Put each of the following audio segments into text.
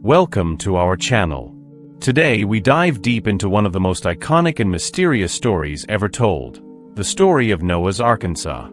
Welcome to our channel. Today we dive deep into one of the most iconic and mysterious stories ever told, the story of Noah's Arkansas.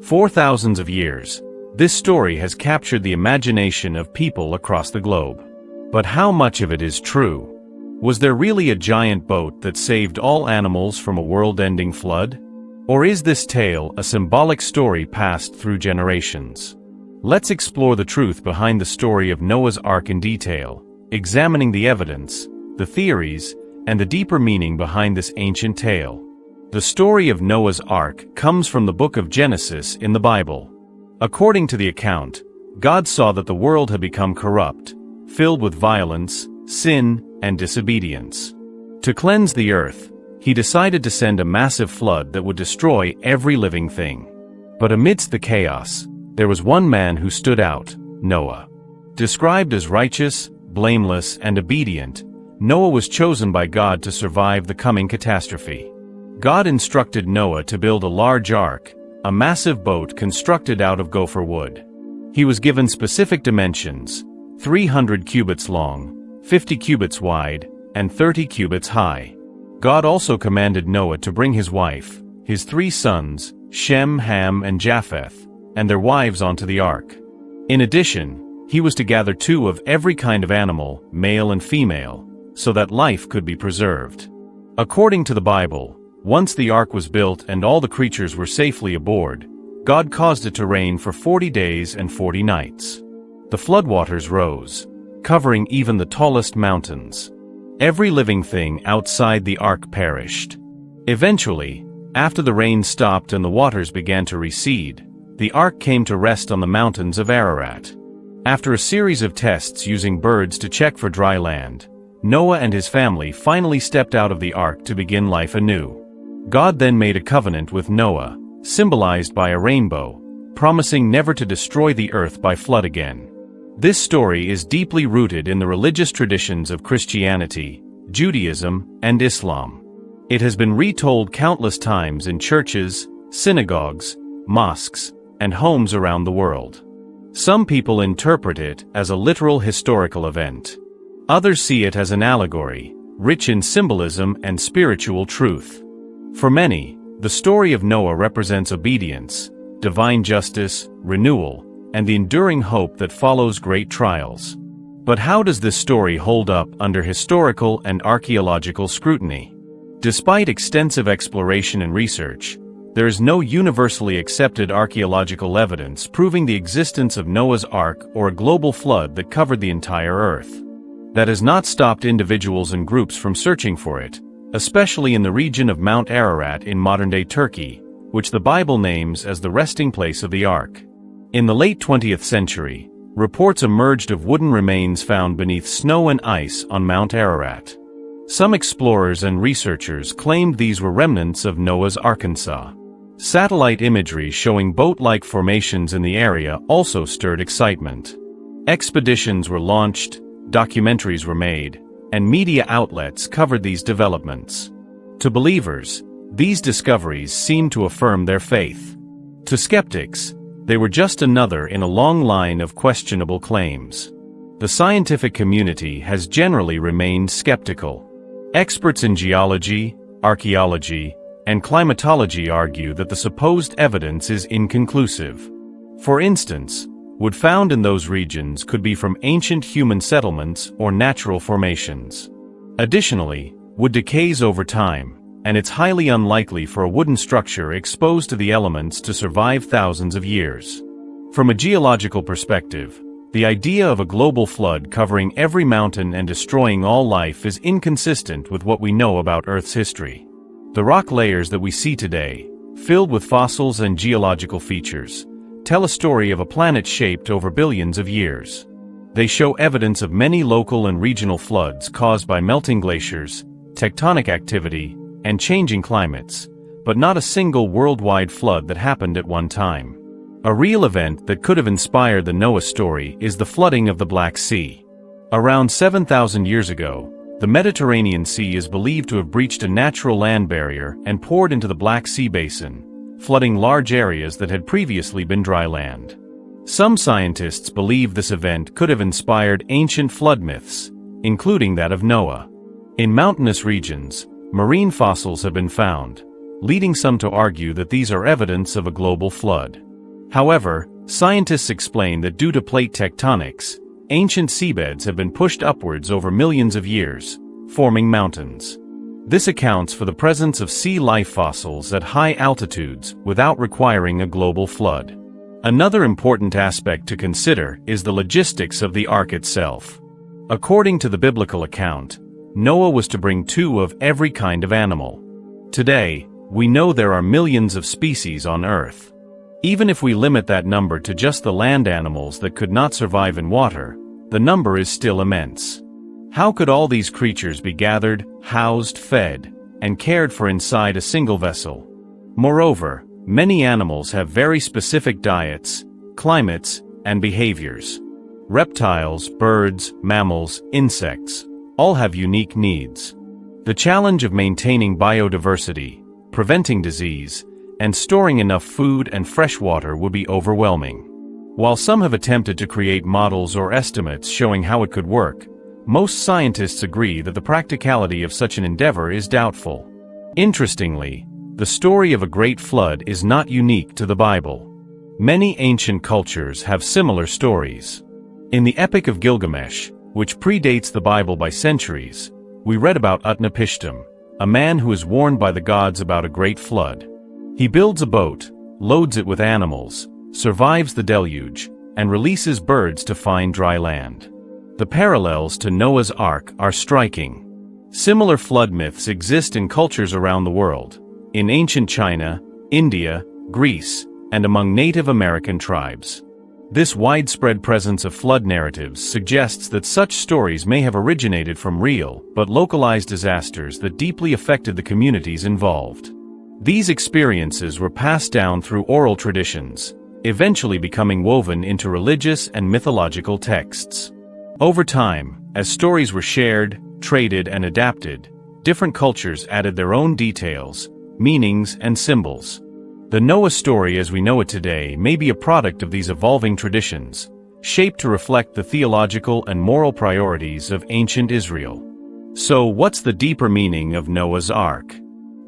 For thousands of years, this story has captured the imagination of people across the globe. But how much of it is true? Was there really a giant boat that saved all animals from a world-ending flood? Or is this tale a symbolic story passed through generations? Let's explore the truth behind the story of Noah's Ark in detail, examining the evidence, the theories, and the deeper meaning behind this ancient tale. The story of Noah's Ark comes from the book of Genesis in the Bible. According to the account, God saw that the world had become corrupt, filled with violence, sin, and disobedience. To cleanse the earth, He decided to send a massive flood that would destroy every living thing. But amidst the chaos, there was one man who stood out, Noah. Described as righteous, blameless, and obedient, Noah was chosen by God to survive the coming catastrophe. God instructed Noah to build a large ark, a massive boat constructed out of gopher wood. He was given specific dimensions: 300 cubits long, 50 cubits wide, and 30 cubits high. God also commanded Noah to bring his wife, his 3 sons, Shem, Ham, and Japheth, and their wives onto the ark. In addition, he was to gather 2 of every kind of animal, male and female, so that life could be preserved. According to the Bible, once the ark was built and all the creatures were safely aboard, God caused it to rain for 40 days and 40 nights. The floodwaters rose, covering even the tallest mountains. Every living thing outside the ark perished. Eventually, after the rain stopped and the waters began to recede, the ark came to rest on the mountains of Ararat. After a series of tests using birds to check for dry land, Noah and his family finally stepped out of the ark to begin life anew. God then made a covenant with Noah, symbolized by a rainbow, promising never to destroy the earth by flood again. This story is deeply rooted in the religious traditions of Christianity, Judaism, and Islam. It has been retold countless times in churches, synagogues, mosques, and homes around the world. Some people interpret it as a literal historical event. Others see it as an allegory, rich in symbolism and spiritual truth. For many, the story of Noah represents obedience, divine justice, renewal, and the enduring hope that follows great trials. But how does this story hold up under historical and archaeological scrutiny? Despite extensive exploration and research, there is no universally accepted archaeological evidence proving the existence of Noah's Ark or a global flood that covered the entire Earth. That has not stopped individuals and groups from searching for it, especially in the region of Mount Ararat in modern-day Turkey, which the Bible names as the resting place of the Ark. In the late 20th century, reports emerged of wooden remains found beneath snow and ice on Mount Ararat. Some explorers and researchers claimed these were remnants of Noah's Arkansas. Satellite imagery showing boat-like formations in the area also stirred excitement. Expeditions were launched, documentaries were made, and media outlets covered these developments. To believers, these discoveries seemed to affirm their faith. To skeptics, they were just another in a long line of questionable claims. The scientific community has generally remained skeptical. Experts in geology, archaeology, and climatology argue that the supposed evidence is inconclusive. For instance, wood found in those regions could be from ancient human settlements or natural formations. Additionally, wood decays over time, and it's highly unlikely for a wooden structure exposed to the elements to survive thousands of years. From a geological perspective, the idea of a global flood covering every mountain and destroying all life is inconsistent with what we know about Earth's history. The rock layers that we see today, filled with fossils and geological features, tell a story of a planet shaped over billions of years. They show evidence of many local and regional floods caused by melting glaciers, tectonic activity, and changing climates, but not a single worldwide flood that happened at one time. A real event that could have inspired the Noah story is the flooding of the Black Sea. Around 7,000 years ago, the Mediterranean Sea is believed to have breached a natural land barrier and poured into the Black Sea basin, flooding large areas that had previously been dry land. Some scientists believe this event could have inspired ancient flood myths, including that of Noah. In mountainous regions, marine fossils have been found, leading some to argue that these are evidence of a global flood. However, scientists explain that due to plate tectonics, ancient seabeds have been pushed upwards over millions of years, forming mountains. This accounts for the presence of sea life fossils at high altitudes without requiring a global flood. Another important aspect to consider is the logistics of the ark itself. According to the biblical account, Noah was to bring 2 of every kind of animal. Today, we know there are millions of species on Earth. Even if we limit that number to just the land animals that could not survive in water, the number is still immense. How could all these creatures be gathered, housed, fed, and cared for inside a single vessel? Moreover, many animals have very specific diets, climates, and behaviors. Reptiles, birds, mammals, insects, all have unique needs. The challenge of maintaining biodiversity, preventing disease, and storing enough food and fresh water would be overwhelming. While some have attempted to create models or estimates showing how it could work, most scientists agree that the practicality of such an endeavor is doubtful. Interestingly, the story of a great flood is not unique to the Bible. Many ancient cultures have similar stories. In the Epic of Gilgamesh, which predates the Bible by centuries, we read about Utnapishtim, a man who is warned by the gods about a great flood. He builds a boat, loads it with animals, survives the deluge, and releases birds to find dry land. The parallels to Noah's Ark are striking. Similar flood myths exist in cultures around the world, in ancient China, India, Greece, and among Native American tribes. This widespread presence of flood narratives suggests that such stories may have originated from real but localized disasters that deeply affected the communities involved. These experiences were passed down through oral traditions, eventually becoming woven into religious and mythological texts. Over time, as stories were shared, traded, and adapted, different cultures added their own details, meanings, and symbols. The Noah story as we know it today may be a product of these evolving traditions, shaped to reflect the theological and moral priorities of ancient Israel. So, what's the deeper meaning of Noah's Ark?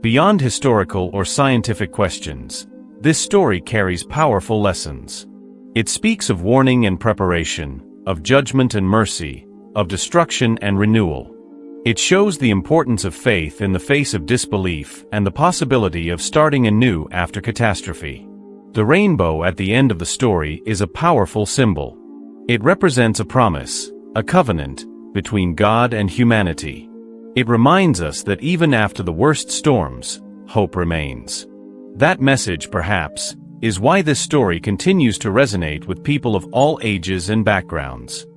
Beyond historical or scientific questions, this story carries powerful lessons. It speaks of warning and preparation, of judgment and mercy, of destruction and renewal. It shows the importance of faith in the face of disbelief and the possibility of starting anew after catastrophe. The rainbow at the end of the story is a powerful symbol. It represents a promise, a covenant, between God and humanity. It reminds us that even after the worst storms, hope remains. That message, perhaps, is why this story continues to resonate with people of all ages and backgrounds.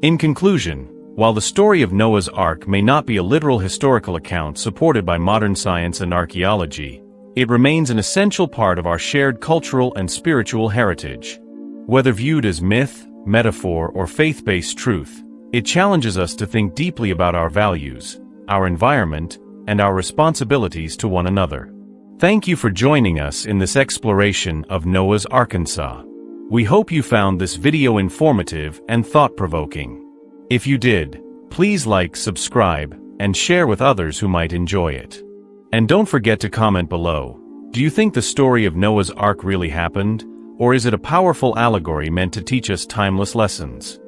In conclusion, while the story of Noah's Ark may not be a literal historical account supported by modern science and archaeology, it remains an essential part of our shared cultural and spiritual heritage. Whether viewed as myth, metaphor, or faith-based truth, it challenges us to think deeply about our values, our environment, and our responsibilities to one another. Thank you for joining us in this exploration of Noah's Arkansas. We hope you found this video informative and thought-provoking. If you did, please like, subscribe, and share with others who might enjoy it. And don't forget to comment below. Do you think the story of Noah's Ark really happened, or is it a powerful allegory meant to teach us timeless lessons?